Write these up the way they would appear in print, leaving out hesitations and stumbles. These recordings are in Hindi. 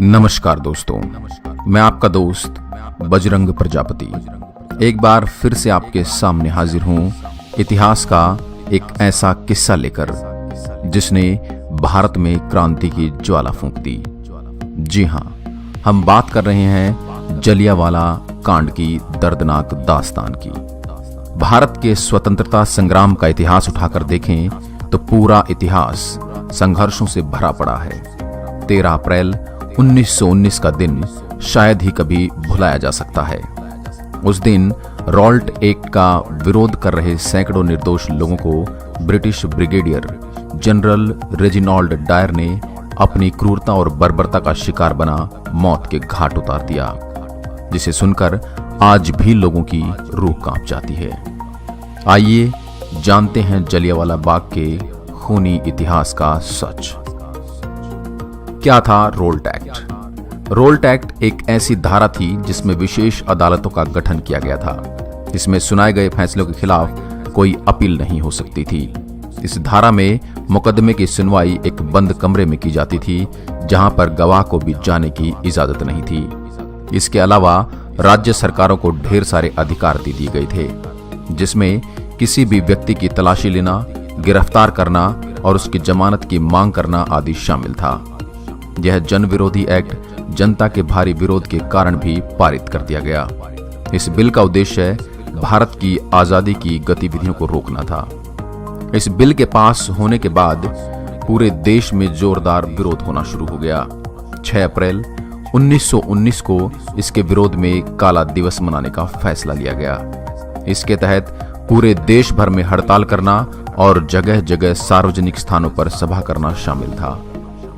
नमस्कार दोस्तों, मैं आपका दोस्त बजरंग प्रजापति एक बार फिर से आपके सामने हाजिर हूं इतिहास का एक ऐसा किस्सा लेकर जिसने भारत में क्रांति की ज्वाला फूंक दी। जी हां, हम बात कर रहे हैं जलियांवाला कांड की दर्दनाक दास्तान की। भारत के स्वतंत्रता संग्राम का इतिहास उठाकर देखें तो पूरा इतिहास संघर्षों से भरा पड़ा है। 13 अप्रैल 1919 का दिन शायद ही कभी भुलाया जा सकता है। उस दिन रॉल्ट एक्ट का विरोध कर रहे सैकड़ों निर्दोष लोगों को British brigadier general Reginald Dyer ने अपनी क्रूरता और बर्बरता का शिकार बना मौत के घाट उतार दिया, जिसे सुनकर आज भी लोगों की रूह कांप जाती है। आइए जानते हैं जलियांवाला बाग के खूनी इतिहास का सच। क्या था रोल्ट एक्ट? रोल्ट एक्ट एक ऐसी धारा थी जिसमें विशेष अदालतों का गठन किया गया था। इसमें सुनाए गए फैसलों के खिलाफ कोई अपील नहीं हो सकती थी। इस धारा में मुकदमे की सुनवाई एक बंद कमरे में की जाती थी, जहां पर गवाह को भी जाने की इजाजत नहीं थी। इसके अलावा राज्य सरकारों को ढेर सारे अधिकार दे दिए गए थे, जिसमें किसी भी व्यक्ति की तलाशी लेना, गिरफ्तार करना और उसकी जमानत की मांग करना आदि शामिल था। यह जन विरोधी एक्ट जनता के भारी विरोध के कारण भी पारित कर दिया गया। इस बिल का उद्देश्य भारत की आजादी की गतिविधियों को रोकना था। इस बिल के पास होने के बाद पूरे देश में जोरदार विरोध होना शुरू हो गया। 6 अप्रैल 1919 को इसके विरोध में काला दिवस मनाने का फैसला लिया गया। इसके तहत पूरे देश भर में हड़ताल करना और जगह जगह सार्वजनिक स्थानों पर सभा करना शामिल था।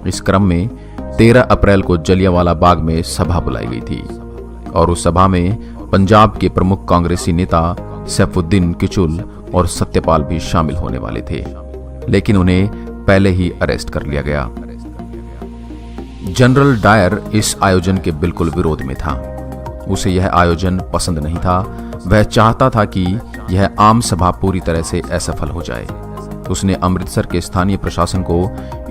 इस क्रम में 13 अप्रैल को जलियांवाला बाग में सभा बुलाई गई थी और उस सभा में पंजाब के प्रमुख कांग्रेसी नेता सैफुद्दीन किचलू और सत्यपाल भी शामिल होने वाले थे, लेकिन उन्हें पहले ही अरेस्ट कर लिया गया। जनरल डायर इस आयोजन के बिल्कुल विरोध में था। उसे यह आयोजन पसंद नहीं था। वह चाहता था कि यह आम सभा पूरी तरह से असफल हो जाए। उसने अमृतसर के स्थानीय प्रशासन को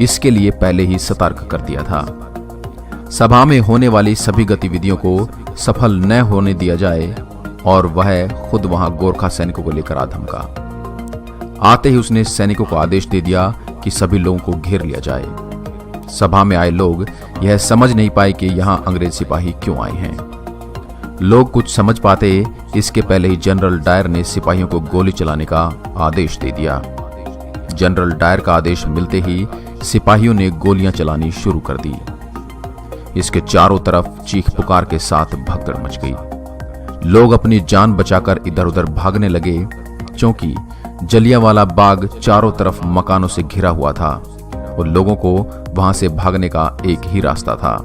इसके लिए पहले ही सतर्क कर दिया था। सभा में होने वाली सभी गतिविधियों को सफल न होने दिया जाए और वह खुद वहां गोरखा सैनिकों को लेकर आ धमका। आते ही उसने सैनिकों को आदेश दे दिया कि सभी लोगों को घेर लिया जाए। सभा में आए लोग यह समझ नहीं पाए कि यहां अंग्रेज सिपाही क्यों आए हैं। लोग कुछ समझ पाते इसके पहले ही जनरल डायर ने सिपाहियों को गोली चलाने का आदेश दे दिया। जनरल डायर का आदेश मिलते ही सिपाहियों ने गोलियां चलानी शुरू कर दी। इसके चारों तरफ चीख पुकार के साथ भगदड़ मच गई। लोग अपनी जान बचाकर इधर उधर भागने लगे, क्योंकि जलियांवाला बाग चारों तरफ मकानों से घिरा हुआ था और लोगों को वहां से भागने का एक ही रास्ता था,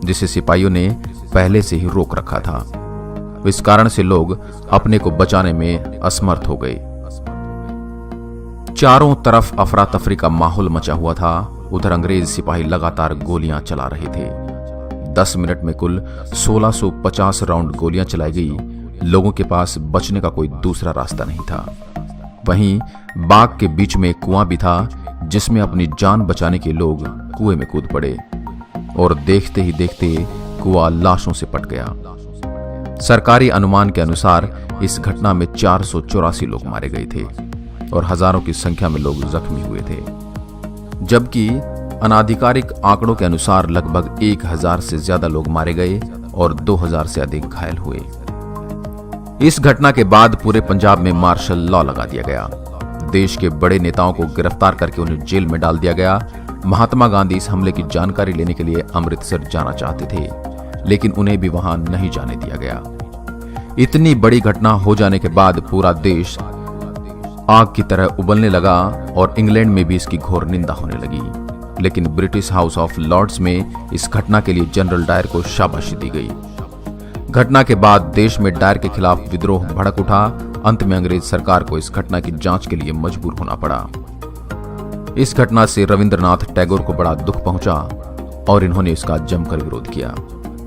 जिसे सिपाहियों ने पहले से ही रोक रखा था। इस कारण से लोग अपने को बचाने में असमर्थ हो गए। चारों तरफ अफरा तफरी का माहौल मचा हुआ था। उधर अंग्रेज सिपाही लगातार गोलियां चला रहे थे। 10 मिनट में कुल 1650 राउंड गोलियां चलाई गई। लोगों के पास बचने का कोई दूसरा रास्ता नहीं था। वहीं बाग के बीच में एक कुआं भी था, जिसमें अपनी जान बचाने के लोग कुएं में कूद पड़े और देखते ही देखते कुआं लाशों से पट गया। सरकारी अनुमान के अनुसार इस घटना में 484 लोग मारे गए थे और हजारों की संख्या में लोग जख्मी हुए थे, जबकि अनाधिकारिक आंकड़ों के अनुसार लगभग 1000 से ज्यादा लोग मारे गए और 2000 से अधिक घायल हुए। इस घटना के बाद पूरे पंजाब में मार्शल लॉ लगा दिया गया। देश के बड़े नेताओं को गिरफ्तार करके उन्हें जेल में डाल दिया गया। महात्मा गांधी इस हमले की जानकारी लेने के लिए अमृतसर जाना चाहते थे, लेकिन उन्हें भी वहां नहीं जाने दिया गया। इतनी बड़ी घटना हो जाने के बाद पूरा देश आग की तरह उबलने लगा और इंग्लैंड में भी इसकी घोर निंदा होने लगी। लेकिन ब्रिटिश हाउस ऑफ लॉर्ड्स में इस घटना के लिए जनरल डायर को शाबाशी दी गई। घटना के बाद देश में डायर के खिलाफ विद्रोह भड़क उठा। अंत में अंग्रेज सरकार को इस घटना की जांच के लिए मजबूर होना पड़ा। इस घटना से रविंद्रनाथ टैगोर को बड़ा दुख पहुंचा और इन्होंने इसका जमकर विरोध किया।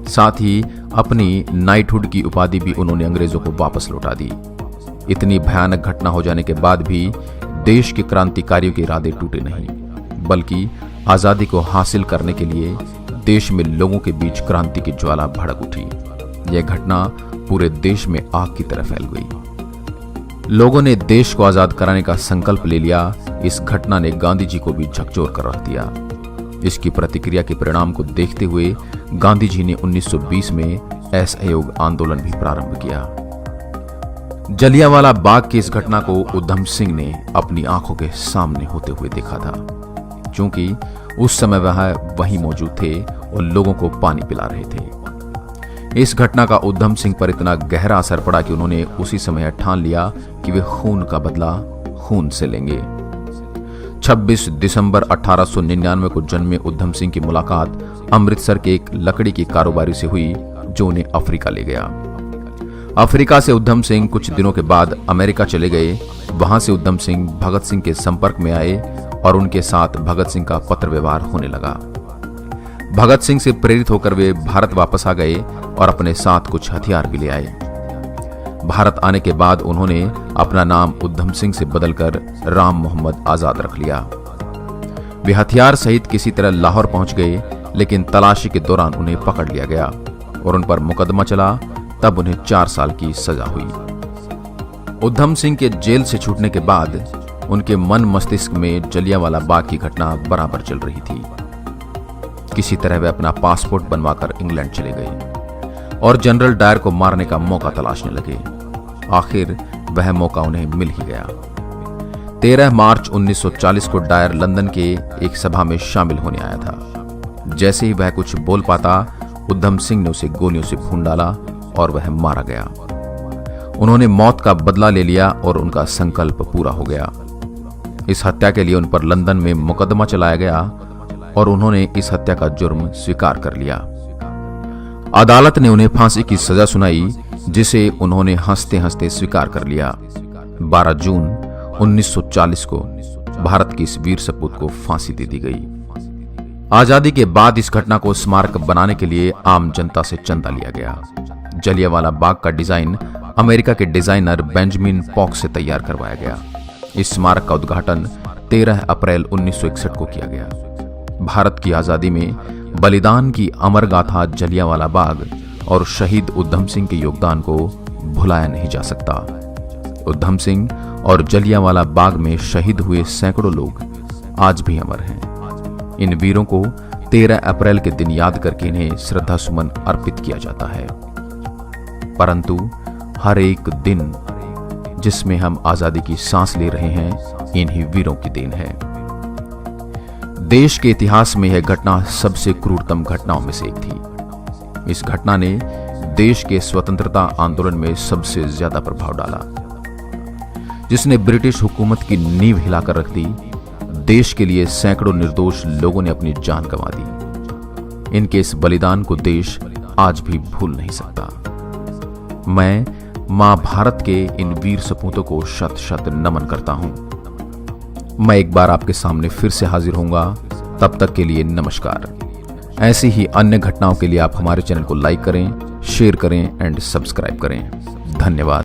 साथ ही अपनी नाइटहुड की उपाधि भी उन्होंने अंग्रेजों को वापस लौटा दी। इतनी भयानक घटना हो जाने के बाद भी देश के क्रांतिकारियों के इरादे टूटे नहीं, बल्कि आजादी को हासिल करने के लिए देश में लोगों के बीच क्रांति की ज्वाला भड़क उठी। यह घटना पूरे देश में आग की तरह फैल गई। लोगों ने देश को आजाद कराने का संकल्प ले लिया। इस घटना ने गांधी जी को भी झकझोर कर रख दिया। इसकी प्रतिक्रिया के परिणाम को देखते हुए गांधी जी ने 1920 में असहयोग आंदोलन भी प्रारंभ किया। जलियांवाला बाग की इस घटना को उधम सिंह ने अपनी आंखों के सामने होते हुए देखा था, क्योंकि उस समय वह वहीं मौजूद थे और लोगों को पानी पिला रहे थे। इस घटना का उधम सिंह पर इतना गहरा असर पड़ा कि उन्होंने उसी समय ठान लिया कि वे खून का बदला खून से लेंगे। 26 दिसंबर 1899 को जन्मे उधम सिंह की मुलाकात अमृतसर के एक लकड़ी की कारोबारी से हुई, जो उन्हें अफ्रीका ले गया। अफ्रीका से उधम सिंह कुछ दिनों के बाद अमेरिका चले गए। वहां से उधम सिंह भगत सिंह के संपर्क में आए और उनके साथ भगत सिंह का पत्र व्यवहार होने लगा। भगत सिंह से प्रेरित होकर वे भारत वापस आ गए और अपने साथ कुछ हथियार भी ले आए। भारत आने के बाद उन्होंने अपना नाम उधम सिंह से बदलकर राम मोहम्मद आजाद रख लिया। वे हथियार सहित किसी तरह लाहौर पहुंच गए, लेकिन तलाशी के दौरान उन्हें पकड़ लिया गया और उन पर मुकदमा चला। तब उन्हें 4 साल की सजा हुई। उधम सिंह के जेल से छूटने के बाद उनके मन मस्तिष्क में जलियांवाला बाग की घटना बराबर चल रही थी। किसी तरह वे अपना पासपोर्ट बनवाकर इंग्लैंड चले गए और जनरल डायर को मारने का मौका तलाशने लगे। आखिर वह मौका उन्हें मिल ही गया। 13 मार्च 1940 को डायर लंदन के एक सभा में शामिल होने आया था। जैसे ही वह कुछ बोल पाता, उधम सिंह ने उसे गोलियों से भून डाला और वह मारा गया। उन्होंने मौत का बदला ले लिया और उनका संकल्प पूरा हो गया। इस हत्या के लिए उन पर लंदन में मुकदमा चलाया गया और उन्होंने इस हत्या का जुर्म स्वीकार कर लिया। अदालत ने उन्हें फांसी की सजा सुनाई, जिसे उन्होंने हंसते हंसते स्वीकार कर लिया। 12 जून 1940 को भारत की इस वीर सपूत को फांसी दे दी गई। आजादी के बाद इस घटना को स्मारक बनाने के लिए आम जनता से चंदा लिया गया। जलियांवाला बाग का डिजाइन अमेरिका के डिजाइनर बेंजामिन पॉक्स से तैयार करवाया गया। इस स्मारक का उद्घाटन 13 अप्रैल 1961 को किया गया। भारत की आजादी में बलिदान की अमर गाथा जलियांवाला बाग और शहीद उधम सिंह के योगदान को भुलाया नहीं जा सकता। उधम सिंह और जलियांवाला बाग में शहीद हुए सैकड़ों लोग आज भी अमर हैं। इन वीरों को 13 अप्रैल के दिन याद करके इन्हें श्रद्धा सुमन अर्पित किया जाता है। परंतु हर एक दिन जिसमें हम आजादी की सांस ले रहे हैं, इन्हीं वीरों की देन है। देश के इतिहास में यह घटना सबसे क्रूरतम घटनाओं में से एक थी। इस घटना ने देश के स्वतंत्रता आंदोलन में सबसे ज्यादा प्रभाव डाला, जिसने ब्रिटिश हुकूमत की नींव हिलाकर रख दी। देश के लिए सैकड़ों निर्दोष लोगों ने अपनी जान गंवा दी। इनके इस बलिदान को देश आज भी भूल नहीं सकता। मैं मां भारत के इन वीर सपूतों को शत शत नमन करता हूं। मैं एक बार आपके सामने फिर से हाजिर होऊंगा। तब तक के लिए नमस्कार। ऐसी ही अन्य घटनाओं के लिए आप हमारे चैनल को लाइक करें, शेयर करें एंड सब्सक्राइब करें। धन्यवाद।